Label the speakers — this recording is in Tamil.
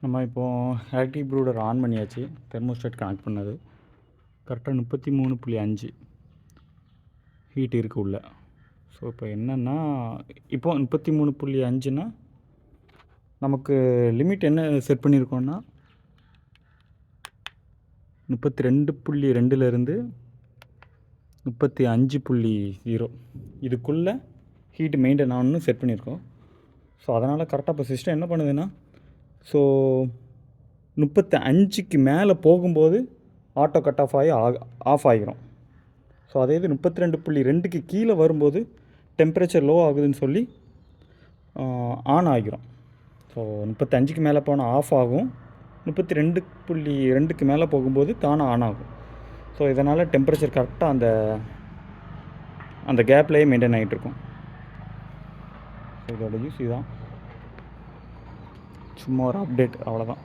Speaker 1: நம்ம இப்போது ஆக்டிவ் ப்ரூடர் ஆன் பண்ணியாச்சு. தெர்மோஸ்டாட் கனெக்ட் பண்ணது கரெக்டாக 33.5 ஹீட் இருக்குது உள்ள. ஸோ இப்போ என்னென்னா, இப்போது 33.5னா நமக்கு லிமிட் என்ன செட் பண்ணியிருக்கோன்னா 32.2லேருந்து 35.0 இதுக்குள்ளே ஹீட்டு மெயின்டைன் ஆகணும்னு செட் பண்ணியிருக்கோம். ஸோ அதனால் கரெக்டாக இப்போ சிஸ்டம் என்ன பண்ணுதுன்னா, ஸோ 35க்கு மேலே போகும்போது ஆட்டோ கட் ஆஃப் ஆகி ஆஃப் ஆகிரும். ஸோ அதே இது 32.2க்கு கீழே வரும்போது டெம்பரேச்சர் லோ ஆகுதுன்னு சொல்லி ஆன் ஆகிரும். ஸோ 35க்கு மேலே போனால் ஆஃப் ஆகும், 32.2க்கு மேலே போகும்போது தானே ஆன் ஆகும். ஸோ இதனால் டெம்பரேச்சர் கரெக்டாக அந்த கேப்லேயே மெயின்டைன் ஆகிட்டுருக்கும். ஸோ இதோட யூஸ் இதுதான், சும்மா ஒரு அப்டேட், அவ்வளோதான்.